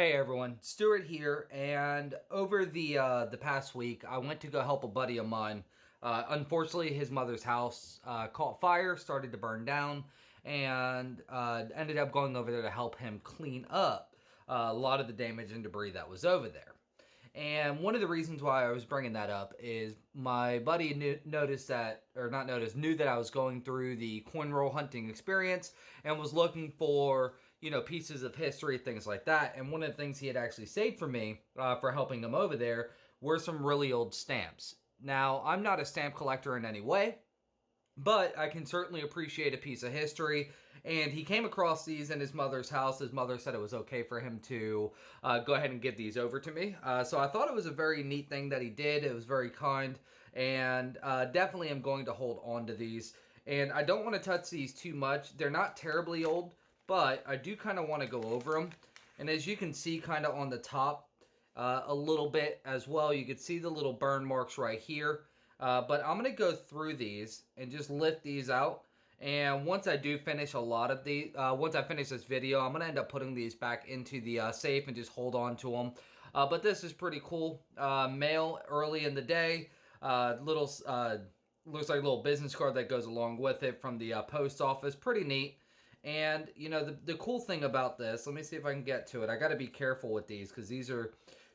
Hey everyone, Stuart here, and over the past week, I went to go help a buddy of mine. Unfortunately, his mother's house caught fire, started to burn down, and ended up going over there to help him clean up a lot of the damage and debris that was over there. And one of the reasons why I was bringing that up is my buddy noticed that, or not noticed, knew that I was going through the coin roll hunting experience and was looking for, pieces of history, things like that. And one of the things he had actually saved for me for helping him over there were some really old stamps. Now, I'm not a stamp collector in any way, but I can certainly appreciate a piece of history. And he came across these in his mother's house. His mother said it was okay for him to go ahead and give these over to me. So I thought it was a very neat thing that he did. It was very kind. And definitely am going to hold on to these. And I don't want to touch these too much. They're not terribly old, but I do kind of want to go over them. And as you can see kind of on the top a little bit as well, you can see the little burn marks right here. But I'm going to go through these and just lift these out. And once I do finish a lot of these, once I finish this video, I'm going to end up putting these back into the safe and just hold on to them. But this is pretty cool. Mail early in the day. Looks like a little business card that goes along with it from the post office. Pretty neat. And, the cool thing about this, let me see if I can get to it. I got to be careful with these because these are,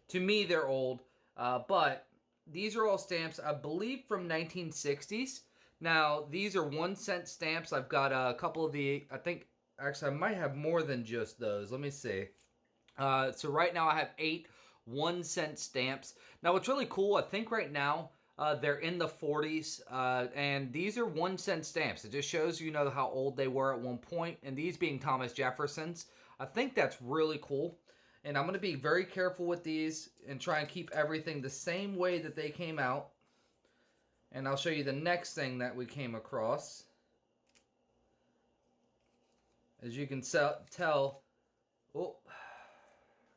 to me, they're old. But these are all stamps, I believe, from 1960s. Now, these are 1-cent stamps. I've got a couple of actually, I might have more than just those. Let me see. So right now I have 8 1-cent stamps. Now, what's really cool, I think right now, they're in the 40s, and these are 1-cent stamps. It just shows how old they were at one point, and these being Thomas Jefferson's. I think that's really cool. And I'm going to be very careful with these and try and keep everything the same way that they came out. And I'll show you the next thing that we came across. As you can tell, oh,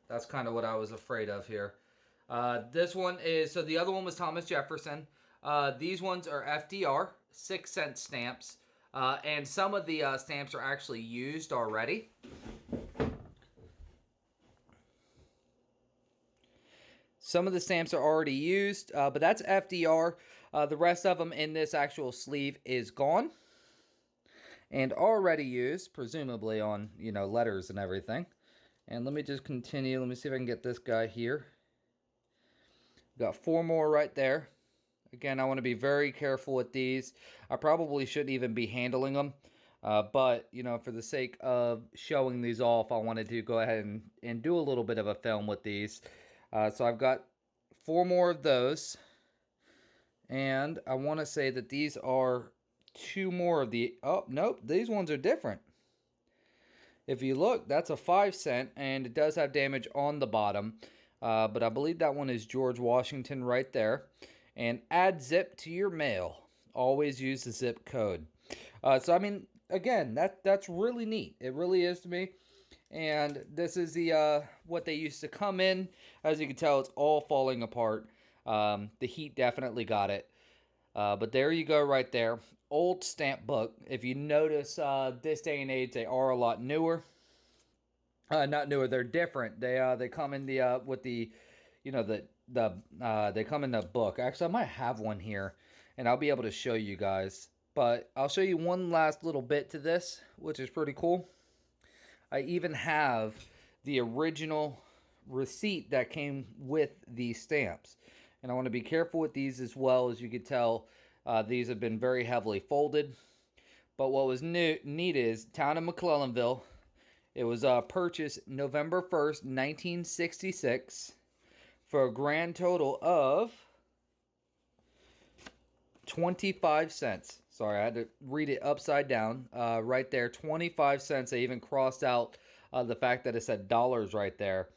that's kind of what I was afraid of here. This one is, so the other one was Thomas Jefferson. These ones are FDR, 6-cent stamps. And some of the stamps are actually used already. Some of the stamps are already used, but that's FDR. The rest of them in this actual sleeve is gone and already used, presumably on, letters and everything. And let me just continue. Let me see if I can get this guy here. Got 4 more right there. Again, I want to be very careful with these. I probably shouldn't even be handling them. But, for the sake of showing these off, I wanted to go ahead and do a little bit of a film with these. So I've got 4 more of those. And I want to say that these are 2 more of the... Oh, nope. These ones are different. If you look, that's a 5-cent. And it does have damage on the bottom. But I believe that one is George Washington right there. And add zip to your mail. Always use the zip code. So, I mean, again, that's really neat. It really is to me. And this is the what they used to come in. As you can tell, it's all falling apart. The heat definitely got it. But there you go right there. Old stamp book. If you notice, this day and age, they are a lot newer. Not newer, they're different. They come in the with the, they come in the book. Actually, I might have one here, and I'll be able to show you guys. But I'll show you one last little bit to this, which is pretty cool. I even have the original receipt that came with these stamps. And I want to be careful with these as well. As you can tell, these have been very heavily folded. But what was neat is town of McClellanville. It was purchased November 1st, 1966 for a grand total of 25 cents. Sorry, I had to read it upside down. Right there, 25 cents. I even crossed out the fact that it said dollars right there.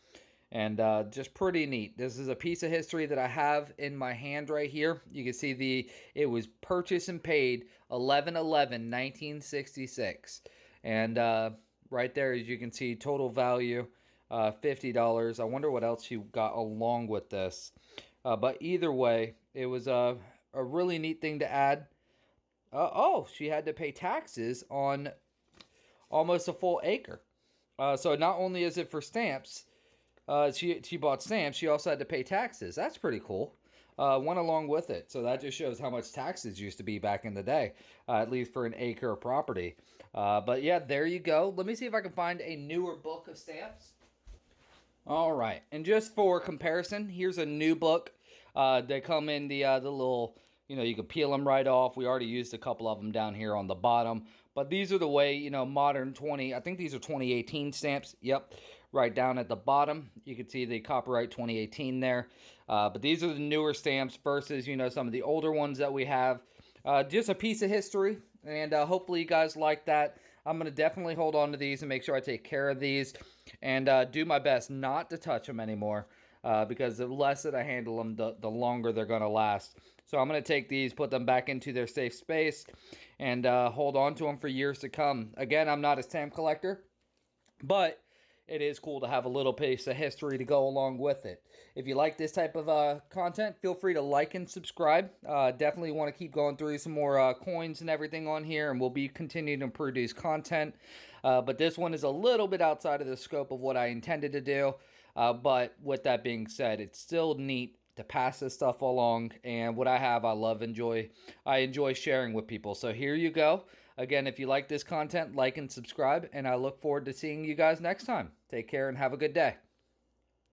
And just pretty neat. This is a piece of history that I have in my hand right here. You can see it was purchased and paid 11/11/1966. And right there, as you can see, total value $50. I wonder what else you got along with this. But either way, it was a really neat thing to add. Oh, she had to pay taxes on almost a full acre. So not only is it for stamps, She bought stamps. She also had to pay taxes. That's pretty cool. Went along with it. So that just shows how much taxes used to be back in the day, at least for an acre of property. But yeah, there you go. Let me see if I can find a newer book of stamps. All right, and just for comparison, here's a new book. They come in the little, you can peel them right off. We already used a couple of them down here on the bottom, but these are the way, modern 20. I think these are 2018 stamps. Yep, right down at the bottom, you can see the copyright 2018 there. But these are the newer stamps versus some of the older ones that we have. Just a piece of history, and hopefully you guys like that. I'm going to definitely hold on to these and make sure I take care of these and do my best not to touch them anymore because the less that I handle them, the longer they're going to last. So I'm going to take these, put them back into their safe space, and hold on to them for years to come. Again, I'm not a stamp collector, but it is cool to have a little piece of history to go along with it. If you like this type of content, feel free to like and subscribe. Definitely want to keep going through some more coins and everything on here, and we'll be continuing to produce content. But this one is a little bit outside of the scope of what I intended to do. But with that being said, it's still neat to pass this stuff along, and what I have, I enjoy sharing with people. So here you go. Again, if you like this content, like and subscribe, and I look forward to seeing you guys next time. Take care and have a good day.